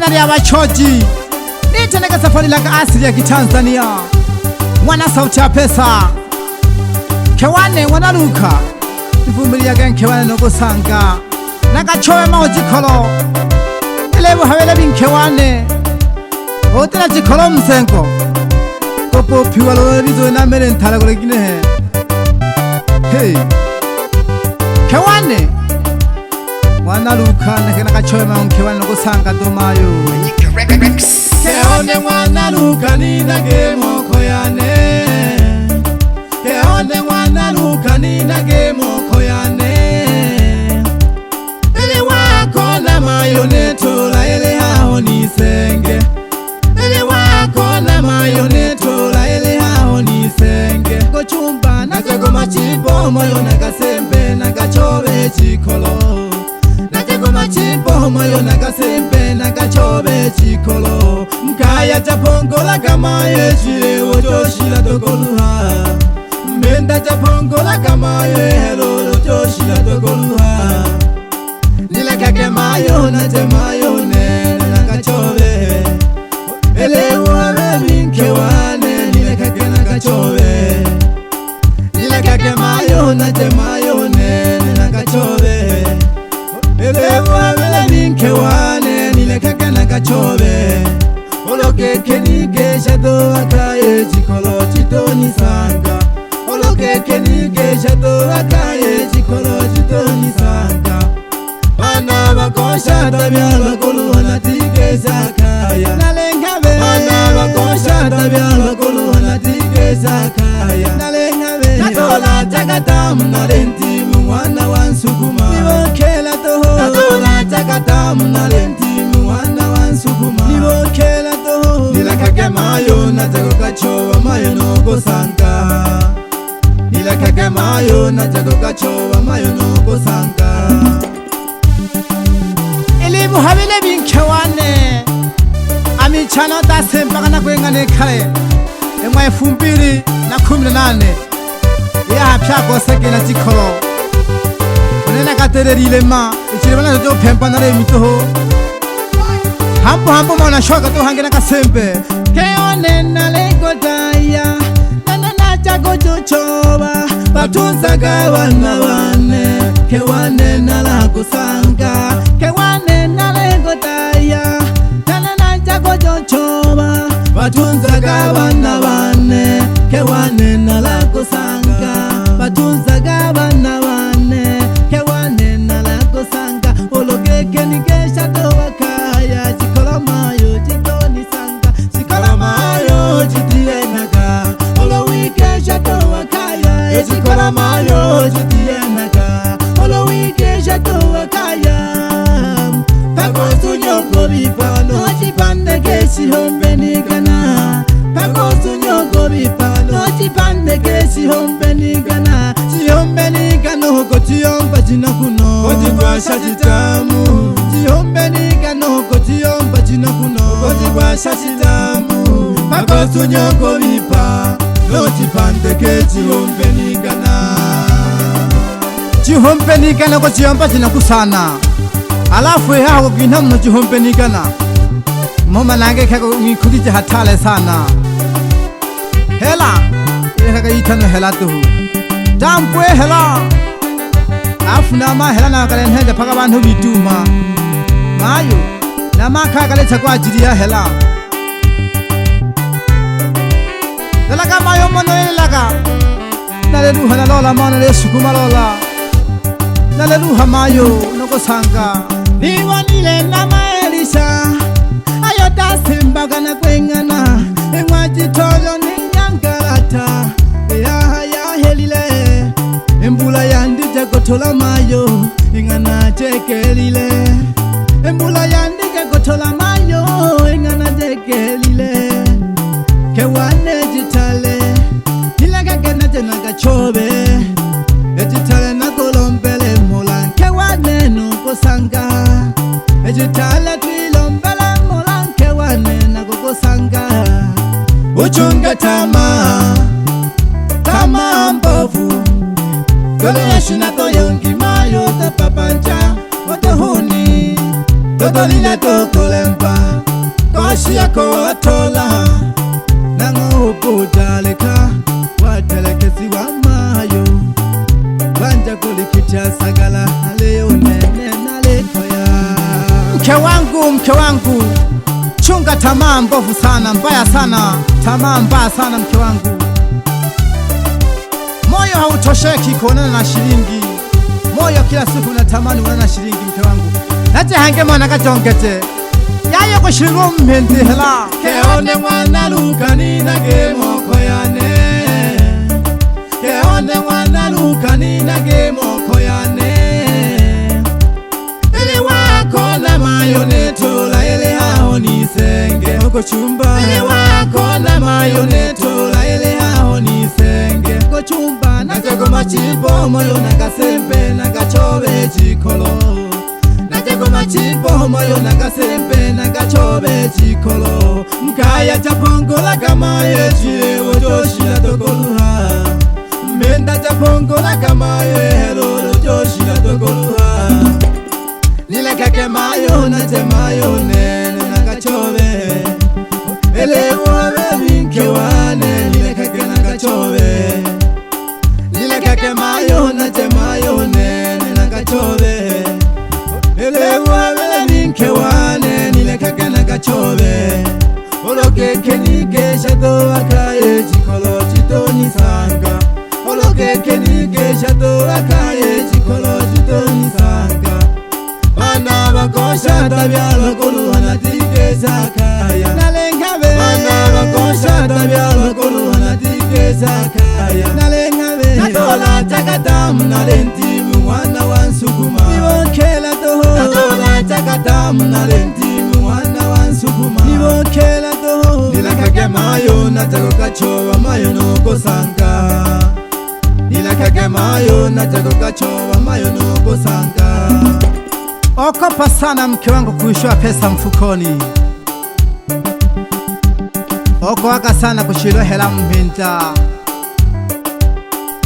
jina lya Bachoji niteneka safari laka asili ya Kitanzania mwana sauti ya pesa kewane mwana luka ivumilia gen kewane no gusanga nagachowe maojikolo elebu habele binkewane otera jikolo msenko kopo piwalo bizo na mere ntala gore gine hey kewane mwana luka nagachowe maojikewane no gusanga domayo keone mwana luka ninage moko yane keone mwana luka ninage moko yane ili wako na mayoneto la ele hao nisenge ili wako na mayoneto la ele hao nisenge kochumba natego machimbo moyo nagasembe nagachobe chikolo natego machimbo moyo nagasembe nagachobe chikolo mkaya chapongola kama yechile wojoshila tokoluha menda chapongola kama yehelo wojoshila tokoluha nilekake mayo na temayo ne nagachobe elewa bebinke wane nilekake nagachobe nilekake mayo na temayo ne nagachobe elewa bebinke wane nilekake nagachobe olokeke nigesha do akaye chikolo chitoni sanga olokeke nigesha do akaye chikolo chitoni sanga bana bakosha tabyala koluhana tigesa kaya nalengabe bana bakosha tabyala koluhana tigesa kaya nalengabe natola takatamu nalentimu mwana wansukuma nibokela toho natola takatamu nalentimu mwana wansukuma nibokela toho nilakake mayo natako kachowa mayo noko sanka nilakake mayo natako kachowa mayo noko sanka ilibu habile binkewane amichano dasempa kana kwengane kale emwa 2018 ya pyako sekena chikolo onena katererile ma ichiribana jo pempa nare mitoho hampo mwana shoka to hangena kasempe keone nalego daya nana chago chochoba batunzaga wana wane kewane nalago sanga kewane nalego daya nana chago chochoba batunzaga wana wane kewane nalago sanga batunzaga wana wane kewane nalago sanga ologeke nigesha to wakaya chikola mayo chitoni sanga chikola mayo chitienaga olowikesha to wakaya chikola mayo chitienaga olowikesha to wakaya pakosunyoko bipano chipande keshi hombe nigana pakosunyoko bipano chipande keshi hombe nigana chihombe nigana hoko chiyomba chinakuno ojikwasha chitamu chihombe nigana hoko chiyomba chinakuno ojikwasha chitamu pakosunyoko bipa no chipande keshi hombe nigana chihombe nigana hoko chiyomba chinakusana alafu hako kinamno chihombe nigana moma nange kako ngikudije hatale sana hela kaka itano hela tu dampwe hela afuna ma hela na kale nhende paka bantu bituma mayo na makha kale chakwa jiria hela hela kama yo mono elaka nale ruha na lola mono le sukuma lola nale ruha mayo noko sanga biwanile na maelisha ayota simba kana kwengana engwaji tolo ninyangarata ya helile embula yandije gotola mayo ingana jekelile embula yandije gotola mayo ingana jekelile kewane jitale ilaka gena jena gachobe ejitale na kolombele mola kewane nuko sanga ejitale twilombele mola kewane na koko sanga uchunga tama mbovu Gole yashina to yongi mayo ta papanja Otohuni Totolile to kolempa Joshi yako watola nango budaleka wadelekesi wa mayo Banja kulikitia sagala leo nene naletoya. Mke wangu chunga tamaa mbovu sana, mbaya sana, tamaa mbaya sana mke wangu. Moyo hautosheki kuonana na shilingi, moyo kila siku unatamani kuonana na shilingi mke wangu. Nache hange mwana kachongete yayo kushiringo mpendi hela Keone mwana luka nina gemoko yane Keone mwana luka nina gemoko yane Ili wako na mayoneto la ele hao nisenge Oko chumba Ili wako na mayoneto la ele hao nisenge Oko chumba Nachego machipo moyo nakasempe nakachobe jikolo Nachego machipo moyo nakasempe nakachobe jikolo Mkaya chapongola kama yechi Wojoshi la tokoluha Menda chapongola kama yehelo Wojoshi la tokoluha Nile kake mayo na te mayo nene nakachobe Elewa bebinke wane Nile kake nakachobe Nile kake mayo na te mayo nene nakachobe Elewa bebinke wane Nile kake nakachobe Olokeke nikesha do akaye chikolo chitoni sanga Olokeke nikesha do akaye chikolo chitoni sanga Bana bakosha tabyalo kulu hanatikesa kaya Nalengabe Bana bakosha tabyalo kulu hanatikesa kaya Nalengabe Natola chakatamu nalentimu mwana wansukuma Nibokela toho Natola chakatamu nalentimu mwana wansukuma Nibokela toho Nilakake mayo natako kachowa mayo noko sanka Nilakake mayo natako kachowa mayo noko sanka Okopa sana mke wangu kuishiwa pesa mfukoni. Okoaka sana kushilo hela mpinta.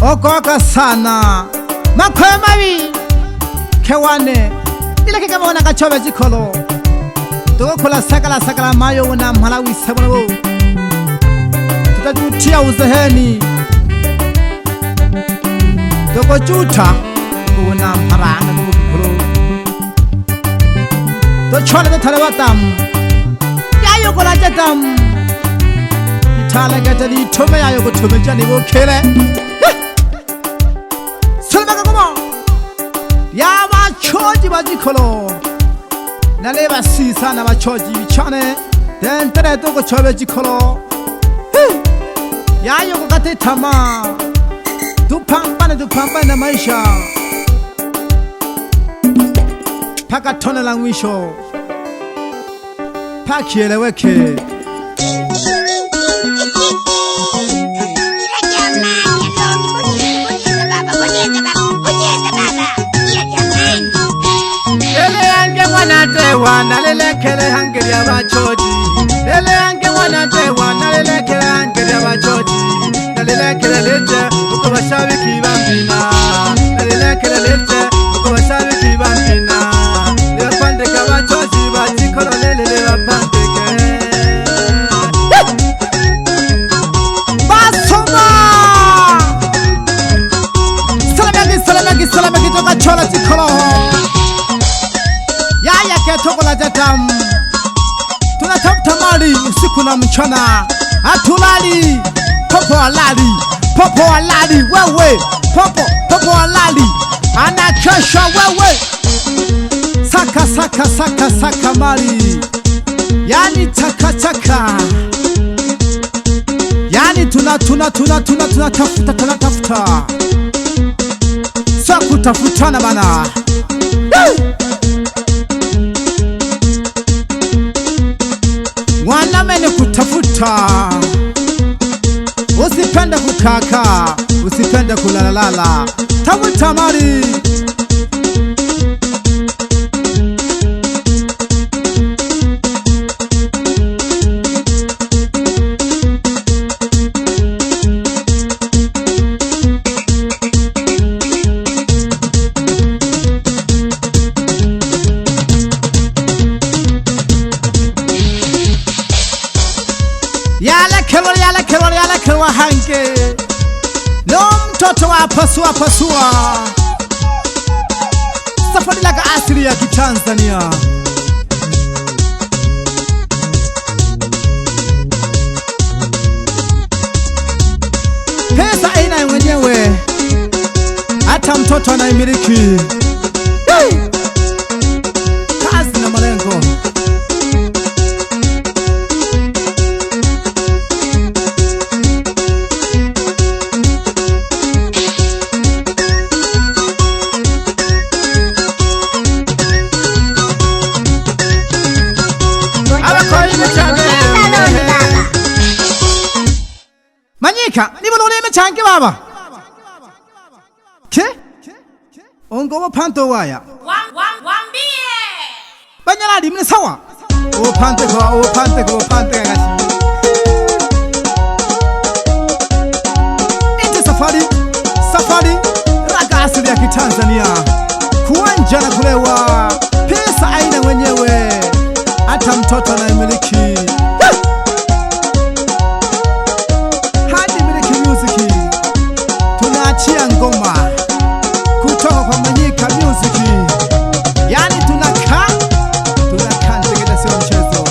Okoaka sana makwe mabi kewane ileke kama wana kachobe jikolo Toko kula sakala mayo una mhalawi sabuno Tutajutia uzeheni Toko juta una mharanga kukulu Tochole to talewa tam Yayo kola jatam Itala gata di tome yayo ko tome jani wo kele Sulma kakuma Ya machoji bajikolo Naleba si sana machoji bichane Den tere to ko chobe jikolo Yayo ko kate tama Dupampane na maisha Paka tone la mwisho Paki eleweke Ele ange mwana tewa nalelekele hangeri ya bachoji Ele ange mwana tewa nalelekele hangeri ya bachoji Nalelekele lete uko bashabiki bambina Nalelekele lete uko bashabiki bambina Pandeka bachozi bachikolo lelele bapandeke Basoma Salamagi toka chola chikolo Yaya ketokola jatam Tunatafuta mali usiku na mchana Hatulali Popo walali wewe Popo walali Anakesha wewe Saka mali Yani chaka Yani tunatafuta Sa kutafutana bana Wanamene kutafuta Usipende kukaka Usipende kulalalala Tafuta mali watoto wa pasua pasua, safari la asili ya Kitanzania. Pesa aina mwenyewe, hata mtoto anaimiliki. Kazi na malengo. Manyika, niba noleme change baba. Ke? Ongo panto waya. Wambie. Banyala di mne sawa. O pante gashi. Ite safari raga asili ya Kitanzania. Kuanja na kulewa, pesa aina mwenyewe, hata mtoto anaimiliki. Tunaachia ngoma kutoka kwa Manyika Music. Yani tunakaa nzegede, sio mchezo.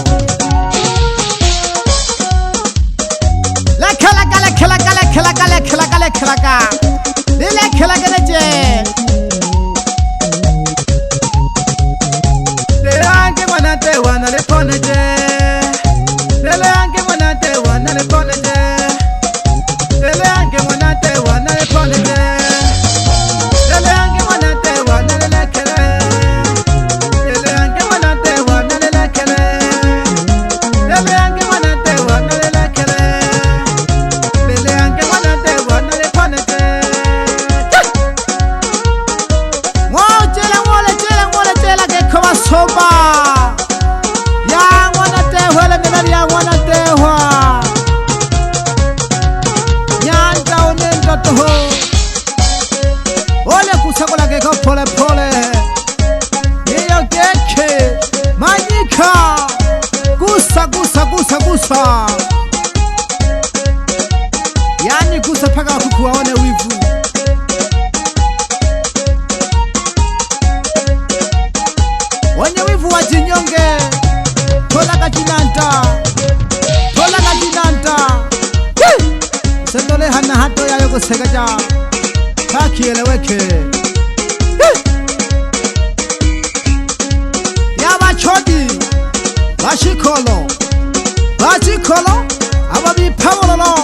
Lele je. Lele ange mwanate wanalipone je. Lele ange mwanate wanalipone je. Lele ange mwanate wanalipone je. Lele ange mwanate wanalekele. Lele ange mwanate wanalekele. Lele ange mwanate wanalekele. Lele ange mwanate wanalipone je. Chela ke kwa soba. Ya mwanate wala mena ya mwanate wa. Nyanda onenda toho. Ole kusakola ke pole pole. Iyo geke Manyika. Gusa. Yani gusa paka kukuwaone wivu. Wenye wivu wajinyonge. Tola kajinanta. Sendole hana hato ya yoko segaja. Haki eleweke. Ya bachodi. Bashikolo. Ababi pawololo.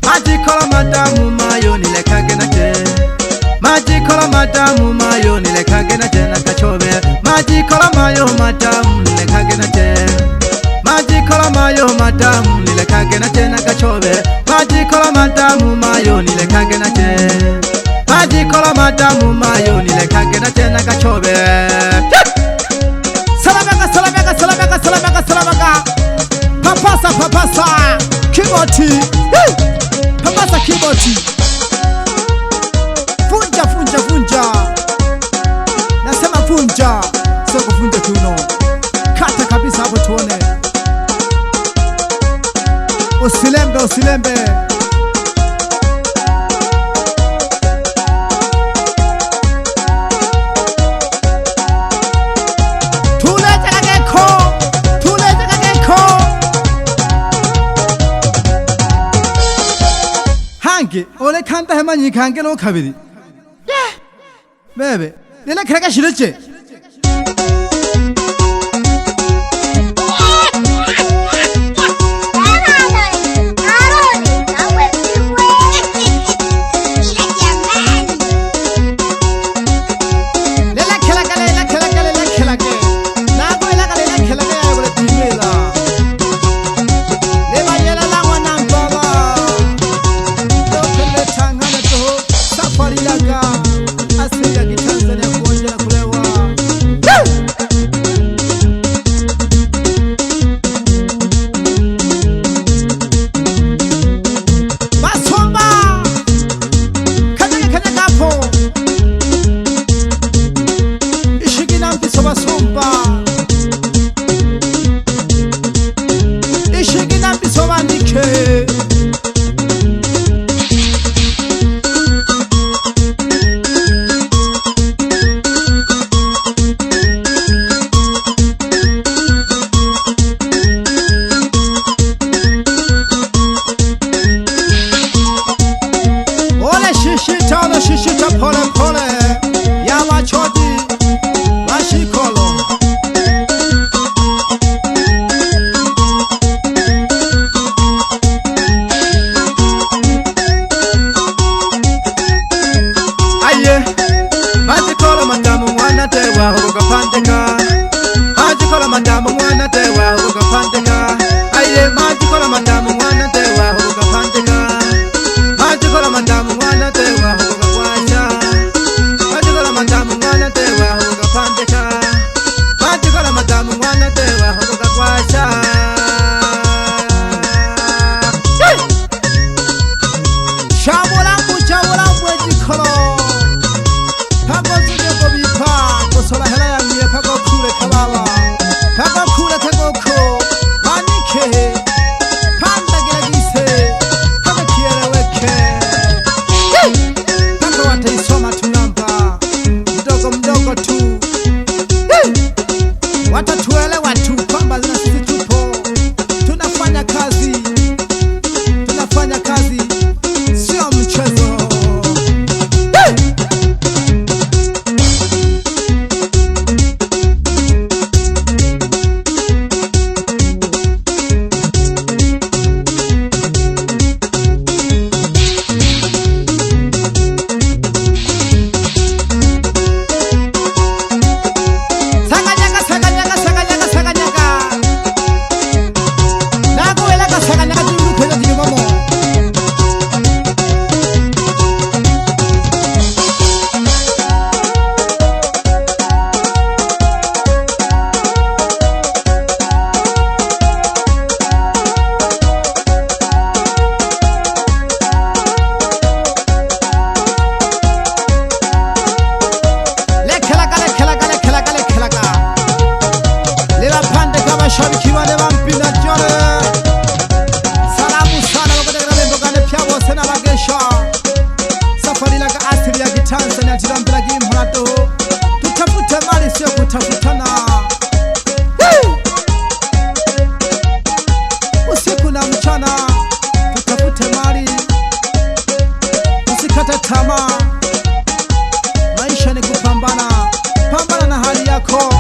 Majikola madamu mayo nilekagena je. Majikola madamu mayo nilekagena je nakachobe. Majikola mayo madamu nilekagena je. Majikola mayo madamu nilekagena je nakachobe. Majikola madamu mayo nilekagena je. Majikola madamu mayo nilekagena je nakachobe. Salamaka. Papasa. Kiboti. Papasa kiboti. Funja. Nasema funja. Sio kufunja kiuno. Kata kabisa hapo tuone. Usilembe. Tule jageko. Hange, ole kanta he Manyika hange lo kabiri. Bebe, lele karaga shirche. Asili ya Kitanzania kuonja na kulewa. maisha pole pole ya machodi mashikolo. Aye, majikolo matamu mwana tewa huruka pandeka. Majikolo matamu mwana tewa huruka pandeka. Aye, majikolo matamu mwana tewa huruka pandeka. Majikolo matamu mwana tewa huruka kwasha. Majikolo matamu mwana tewa huruka pandeka. Majikolo matamu mwana tewa huruka kwasha. Shabulambu ejikolo. Pago zuje gobipa kusola hela ya mie pago kule kababa. Pago kule tegoko manike panda gilagise pago kieleweke. Pago wataisoma tunamba mdogo mdogo tu. Watatuelewa tu kwamba na sisi tupo tunafanya kazi, sio mchezo. Shabiki wale wampina jore. Salamu sana wakotekana mbogane pia wose na wagesha. Safari laga asili ya Kitanzania tilambila kimhalato. Tutafute mali sio kutafutana. Usiku na mchana tutafute mali. Usikate tamaa. Maisha ni kupambana. Pambana na hali yako.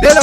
Little